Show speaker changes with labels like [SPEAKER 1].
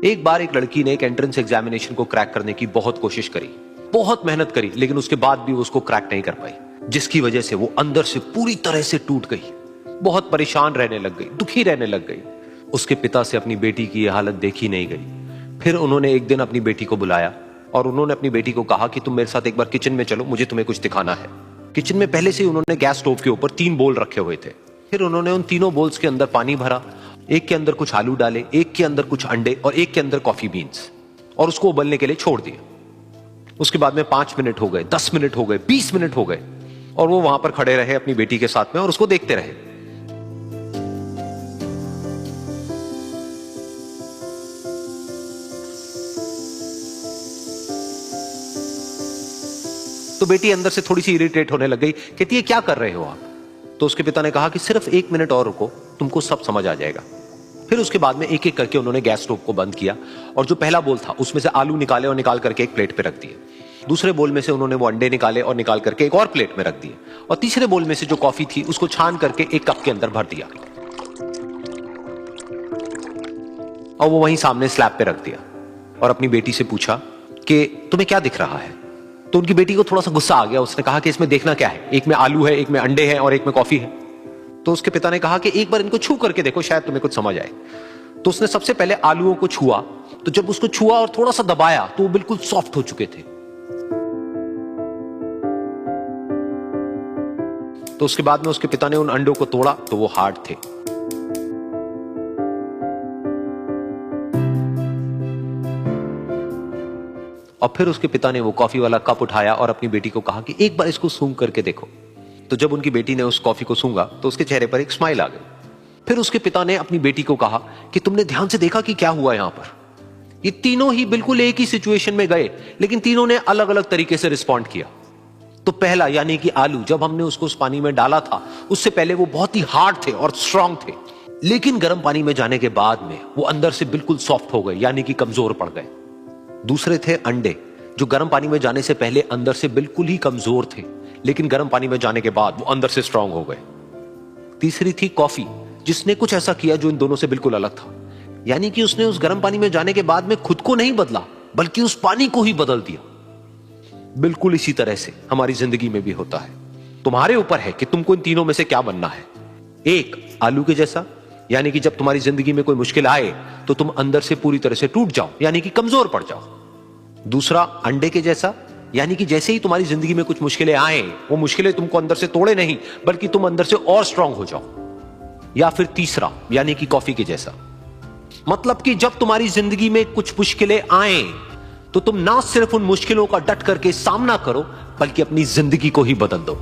[SPEAKER 1] एक बार एक लड़की ने एक एंट्रेंस एग्जामिनेशन को क्रैक करने की बहुत कोशिश करी, बहुत मेहनत करी, लेकिन उसके बाद भी वो उसको क्रैक नहीं कर पाई, जिसकी वजह से वो अंदर से पूरी तरह से टूट गई, बहुत परेशान रहने लग गई, दुखी रहने लग गई। उसके पिता से अपनी बेटी की यह हालत देखी नहीं गई। फिर उन्होंने एक दिन अपनी बेटी को बुलाया और उन्होंने अपनी बेटी को कहा कि तुम मेरे साथ एक बार किचन में चलो, मुझे तुम्हें कुछ दिखाना है। किचन में पहले से ही उन्होंने गैस स्टोव के ऊपर 3 बोल रखे हुए थे। फिर उन्होंने उन तीनों बोल्स के अंदर पानी भरा, एक के अंदर कुछ आलू डाले, एक के अंदर कुछ अंडे और एक के अंदर कॉफी बीन्स, और उसको उबलने के लिए छोड़ दिया। उसके बाद में 5 मिनट हो गए, 10 मिनट हो गए, 20 मिनट हो गए, और वो वहां पर खड़े रहे अपनी बेटी के साथ में और उसको देखते रहे। तो बेटी अंदर से थोड़ी सी इरिटेट होने लग गई, कहती है क्या कर रहे हो आप? तो उसके पिता ने कहा कि सिर्फ 1 मिनट और रुको, तुमको सब समझ आ जाएगा। फिर उसके बाद में एक एक करके उन्होंने गैस स्टोव को बंद किया और जो पहला बोल था उसमें से आलू निकाले और निकाल करके एक प्लेट पे रख दिए। दूसरे बोल में से उन्होंने वो अंडे निकाले और निकाल करके एक और प्लेट में रख दिए, और तीसरे बोल में से जो कॉफी थी उसको छान करके एक कप के अंदर भर दिया और वो वहीं सामने स्लैब पे रख दिया और अपनी बेटी से पूछा कि तुम्हें क्या दिख रहा है? तो उनकी बेटी को थोड़ा सा गुस्सा आ गया। उसने कहा कि इसमें देखना क्या है, एक में आलू है, एक में अंडे हैं और एक में कॉफी है। तो उसके पिता ने कहा कि एक बार इनको छू करके देखो, शायद तुम्हें कुछ समझ आए। तो उसने सबसे पहले आलूओं को छुआ, तो जब उसको छुआ और थोड़ा सा दबाया तो वो बिल्कुल सॉफ्ट हो चुके थे। तो उसके बाद में उसके पिता ने उन अंडों को तोड़ा तो वो हार्ड थे। और फिर उसके पिता ने वो कॉफी वाला कप उठाया और अपनी बेटी को कहा कि एक बार इसको सूंघ करके देखो। तो जब उनकी बेटी ने उस कॉफी को सूंघा तो उसके चेहरे पर एक स्माइल आ गई। फिर उसके पिता ने अपनी बेटी को कहा कि तुमने ध्यान से देखा कि क्या हुआ यहां पर? ये तीनों ही बिल्कुल एक ही सिचुएशन में गए, लेकिन तीनों ने अलग अलग तरीके से रिस्पॉन्ड किया। तो पहला यानी कि आलू, जब हमने उसको उस पानी में डाला था उससे पहले वो बहुत ही हार्ड थे और स्ट्रांग थे, लेकिन गर्म पानी में जाने के बाद में वो अंदर से बिल्कुल सॉफ्ट हो गए, यानी कि कमजोर पड़ गए। दूसरे थे अंडे, जो गर्म पानी में जाने से पहले अंदर से बिल्कुल ही कमजोर थे, लेकिन गर्म पानी में जाने के बाद वो अंदर से स्ट्रांग हो गए। तीसरी थी कॉफी, जिसने कुछ ऐसा किया जो इन दोनों से बिल्कुल अलग था, यानी कि उसने उस गर्म पानी में जाने के बाद में खुद को नहीं बदला, बल्कि उस पानी को ही बदल दिया। बिल्कुल इसी तरह से हमारी जिंदगी में भी होता है। तुम्हारे ऊपर है कि तुमको इन तीनों में से क्या बनना है। एक, आलू के जैसा, यानी कि जब तुम्हारी जिंदगी में कोई मुश्किल आए तो तुम अंदर से पूरी तरह से टूट जाओ, यानी कि कमजोर पड़ जाओ। दूसरा, अंडे के जैसा, यानी कि जैसे ही तुम्हारी जिंदगी में कुछ मुश्किलें आए, वो मुश्किलें तुमको अंदर से तोड़े नहीं, बल्कि तुम अंदर से और स्ट्रांग हो जाओ। या फिर तीसरा, यानी कि कॉफी के जैसा, मतलब कि जब तुम्हारी जिंदगी में कुछ मुश्किलें आए तो तुम ना सिर्फ उन मुश्किलों का डट करके सामना करो, बल्कि अपनी जिंदगी को ही बदल दो।